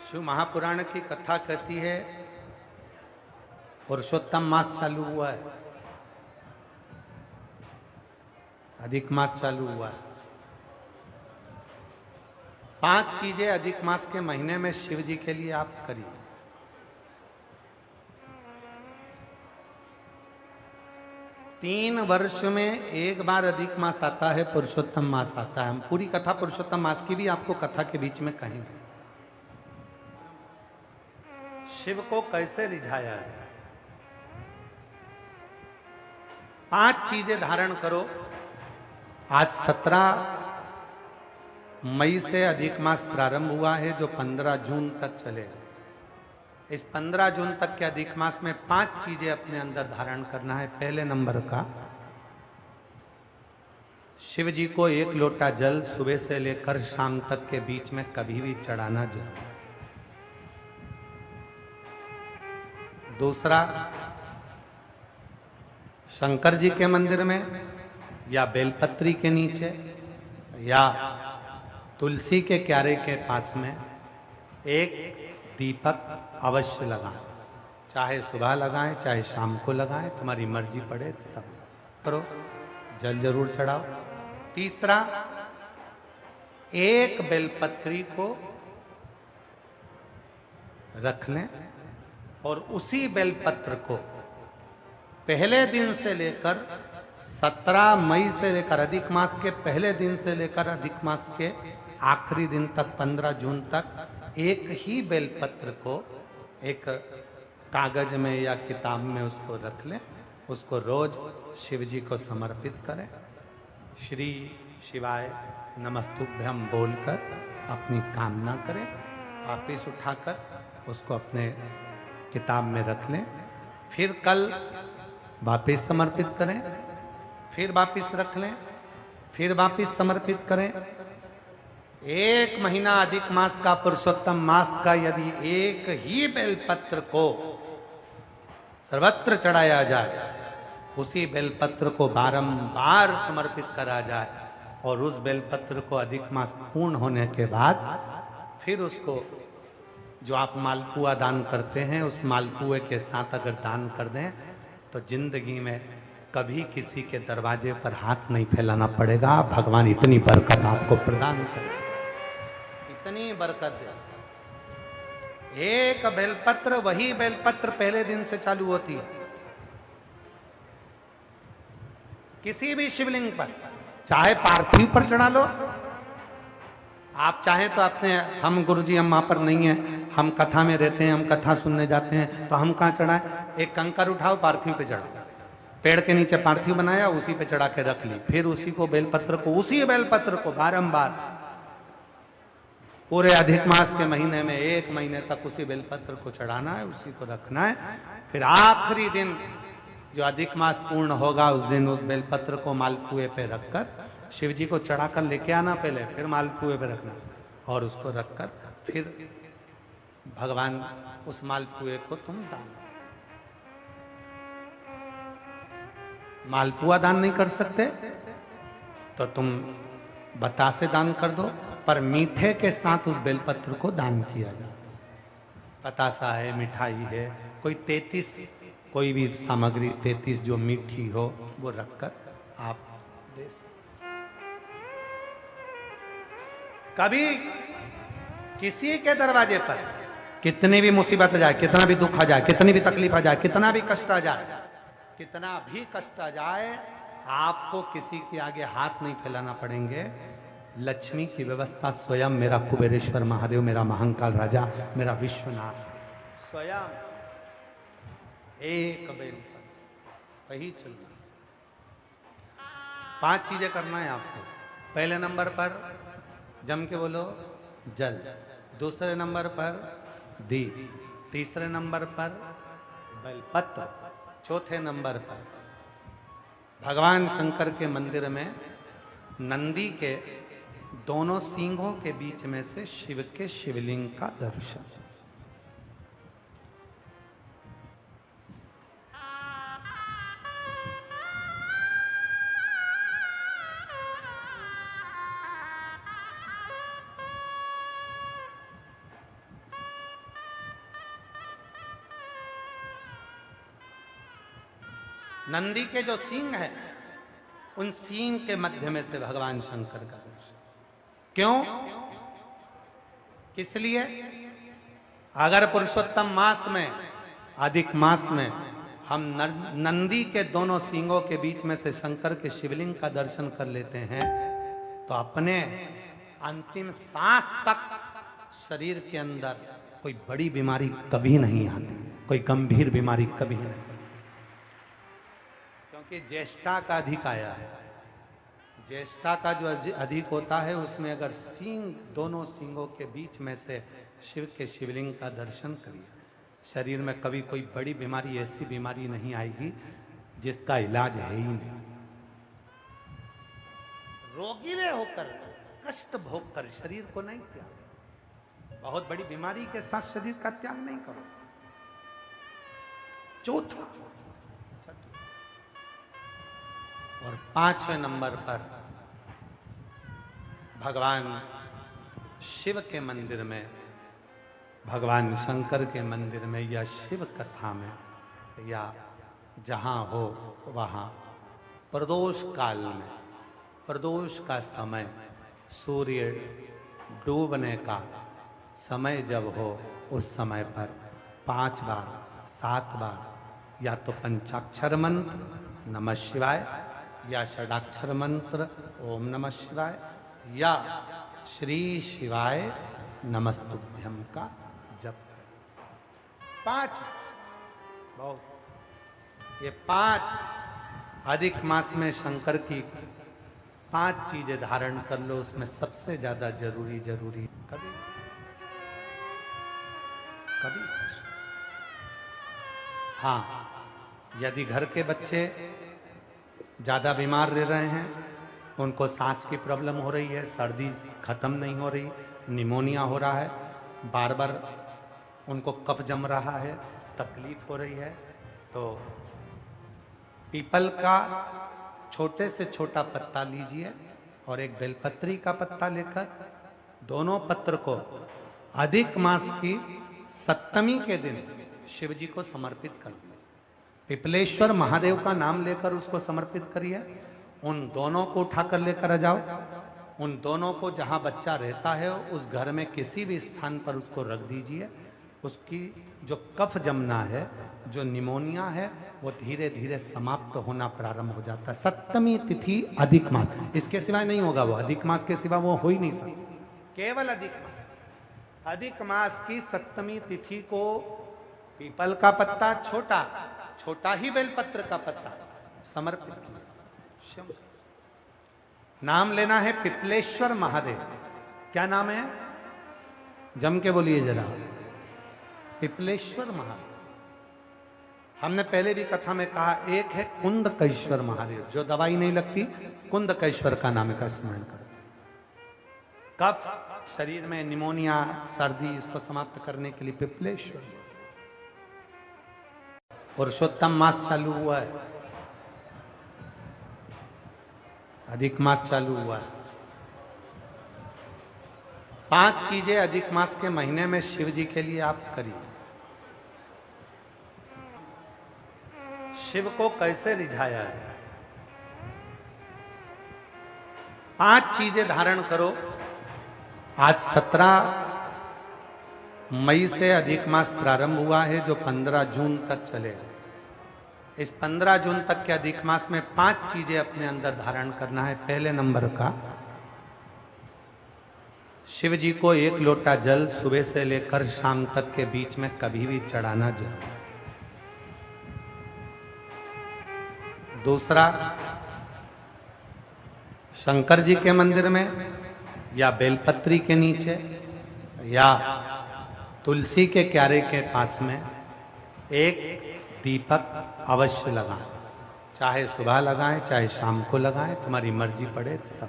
शिव महापुराण की कथा कहती है पुरुषोत्तम मास चालू हुआ है, अधिक मास चालू हुआ है। 5 चीजें अधिक मास के महीने में शिव जी के लिए आप करिए। तीन वर्ष में एक बार अधिक मास आता है, पुरुषोत्तम मास आता है। हम पूरी कथा पुरुषोत्तम मास की भी आपको कथा के बीच में कहेंगे। शिव को कैसे रिझाया है? 5 चीजें धारण करो। आज 17 मई से अधिक मास प्रारंभ हुआ है, जो 15 जून तक चलेगा। इस 15 जून तक के अधिक मास में 5 चीजें अपने अंदर धारण करना है। पहले नंबर का, शिव जी को 1 लोटा जल सुबह से लेकर शाम तक के बीच में कभी भी चढ़ाना जरूर है। दूसरा, शंकर जी के मंदिर में या बेलपत्री के नीचे या तुलसी के क्यारे के पास में एक दीपक अवश्य लगाएं। चाहे सुबह लगाएं, चाहे शाम को लगाएं, तुम्हारी मर्जी पड़े तब करो। जल जरूर चढ़ाओ। तीसरा, एक बेलपत्री को रख लें और उसी बेलपत्र को पहले दिन से लेकर 17 मई से लेकर अधिक मास के पहले दिन से लेकर अधिक मास के आखिरी दिन तक 15 जून तक एक ही बेलपत्र को एक कागज में या किताब में उसको रख लें। उसको रोज शिव जी को समर्पित करें। श्री शिवाय नमस्तुभ्यम बोलकर अपनी कामना करें। वापिस उठाकर उसको अपने किताब में रख लें। फिर कल वापिस समर्पित करें, फिर वापिस रख लें, फिर वापिस समर्पित करें। 1 महीना अधिक मास का, पुरुषोत्तम मास का, यदि एक ही बेलपत्र को सर्वत्र चढ़ाया जाए, उसी बेलपत्र को बारंबार समर्पित करा जाए और उस बेलपत्र को अधिक मास पूर्ण होने के बाद फिर उसको जो आप मालपुआ दान करते हैं, उस मालपुए के साथ अगर दान कर दें तो जिंदगी में कभी किसी के दरवाजे पर हाथ नहीं फैलाना पड़ेगा। भगवान इतनी बरकत आपको प्रदान करे, इतनी बरकत दे। एक बेलपत्र, वही बेलपत्र पहले दिन से चालू होती है। किसी भी शिवलिंग पर, चाहे पार्थिव पर चढ़ा लो, आप चाहें तो अपने, हम गुरुजी हम वहां पर नहीं है, हम कथा में रहते हैं, हम कथा सुनने जाते हैं, तो हम कहाँ चढ़ाएं? एक कंकर उठाओ, पार्थिव पे चढ़ाओ। पेड़ के नीचे पार्थिव बनाया, उसी पे चढ़ा के रख ली। फिर उसी को बेलपत्र को, उसी बेलपत्र को बारंबार पूरे अधिक मास के महीने में 1 महीने तक उसी बेलपत्र को चढ़ाना है, उसी को रखना है। फिर आखिरी दिन जो अधिक मास पूर्ण होगा, उस दिन उस बेलपत्र को मालपुए पे रखकर शिव जी को चढ़ाकर लेके आना पहले, फिर मालपुए पे रखना और उसको रखकर फिर भगवान उस मालपुए को तुम दान। मालपुआ दान नहीं कर सकते तो तुम बतासे दान कर दो, पर मीठे के साथ उस बेलपत्र को दान किया जाए। बतासा है, मिठाई है, कोई 33 कोई भी सामग्री 33 जो मीठी हो वो रखकर आप दे सकते। कभी किसी के दरवाजे पर कितनी भी मुसीबत आ जाए, कितना भी दुख आ जाए, कितनी भी तकलीफ आ जाए, कितना भी कष्ट आ जाए, कितना भी कष्ट आ जाए, आपको किसी के आगे हाथ नहीं फैलाना पड़ेंगे। लक्ष्मी की व्यवस्था स्वयं मेरा कुबेरेश्वर महादेव, मेरा महाकाल राजा, मेरा विश्वनाथ स्वयं एक बेल पर वही चलना। 5 चीजें करना है आपको। पहले नंबर पर जम के बोलो जल, दूसरे नंबर पर दीप, तीसरे नंबर पर बेलपत्र, चौथे नंबर पर भगवान शंकर के मंदिर में नंदी के दोनों सींगों के बीच में से शिव के शिवलिंग का दर्शन। नंदी के जो सींग है, उन सींग के मध्य में से भगवान शंकर का दर्शन। क्यों? किस लिए? अगर पुरुषोत्तम मास में, अधिक मास में हम नंदी के दोनों सींगों के बीच में से शंकर के शिवलिंग का दर्शन कर लेते हैं, तो अपने अंतिम सांस तक शरीर के अंदर कोई बड़ी बीमारी कभी नहीं आती, कोई गंभीर बीमारी कभी नहीं, क्योंकि ज्येष्ठा का अधिक आया है। ज्येष्ठा का जो अधिक होता है, उसमें अगर सींग, दोनों सींगों के बीच में से शिव के शिवलिंग का दर्शन करिए, शरीर में कभी कोई बड़ी बीमारी, ऐसी बीमारी नहीं आएगी जिसका इलाज है ही नहीं। रोगी ने होकर, कष्ट भोग कर शरीर को नहीं त्याग, बहुत बड़ी बीमारी के साथ शरीर का त्याग नहीं करो। चौथा और 5वें नंबर पर भगवान शिव के मंदिर में, भगवान शंकर के मंदिर में या शिव कथा में या जहां हो वहां प्रदोष काल में, प्रदोष का समय, सूर्य डूबने का समय जब हो, उस समय पर 5 बार 7 बार या तो पंचाक्षर मंत्र नमः शिवाय, या षडाक्षर मंत्र ओम नमः शिवाय, या श्री शिवाय नमस्तुभ्यम का जप। 5 बहुत, ये 5 अधिक मास में शंकर की 5 चीजें धारण कर लो। उसमें सबसे ज्यादा जरूरी कभी हाँ, यदि घर के बच्चे ज्यादा बीमार रह रहे हैं, उनको सांस की प्रॉब्लम हो रही है, सर्दी खत्म नहीं हो रही, निमोनिया हो रहा है, बार बार उनको कफ जम रहा है, तकलीफ हो रही है, तो पीपल का छोटे से छोटा पत्ता लीजिए और एक बेलपत्री का पत्ता लेकर दोनों पत्र को अधिक मास की 7वीं के दिन शिव जी को समर्पित कर दीजिए। पिपलेश्वर महादेव का नाम लेकर उसको समर्पित करिए। उन दोनों को उठाकर लेकर आ जाओ। उन दोनों को जहां बच्चा रहता है उस घर में किसी भी स्थान पर उसको रख दीजिए। उसकी जो कफ जमना है, जो निमोनिया है, वो धीरे धीरे समाप्त होना प्रारंभ हो जाता है। 7वीं तिथि अधिक मास, इसके सिवाय नहीं होगा वो, अधिक मास के सिवा वो हो ही नहीं सकता, केवल अधिक मास। अधिक मास की 7वीं तिथि को पीपल का पत्ता, छोटा ही बेलपत्र का पत्ता समर्पित किया। नाम लेना है पिपलेश्वर महादेव। क्या नाम है? जम के बोलिए जरा, पिपलेश्वर महादेव। हमने पहले भी कथा में कहा, एक है कुंदकेश्वर महादेव, जो दवाई नहीं लगती, कुंदकेश्वर का नाम का स्मरण करो। कफ शरीर में, निमोनिया, सर्दी, इसको समाप्त करने के लिए पिपलेश्वर। पुरुषोत्तम मास चालू हुआ है, अधिक मास चालू हुआ है। 5 चीजें अधिक मास के महीने में शिव जी के लिए आप करिए। शिव को कैसे रिझाया है? 5 चीजें धारण करो। आज 17 मई से अधिक मास प्रारंभ हुआ है, जो 15 जून तक चलेगा। इस 15 जून तक के अधिक मास में 5 चीजें अपने अंदर धारण करना है। पहले नंबर का, शिव जी को 1 लोटा जल सुबह से लेकर शाम तक के बीच में कभी भी चढ़ाना जरूर है। दूसरा, शंकर जी के मंदिर में या बेलपत्री के नीचे या तुलसी के क्यारे के पास में एक दीपक अवश्य लगाएं। चाहे सुबह लगाएं, चाहे शाम को लगाएं, तुम्हारी मर्जी पड़े तब।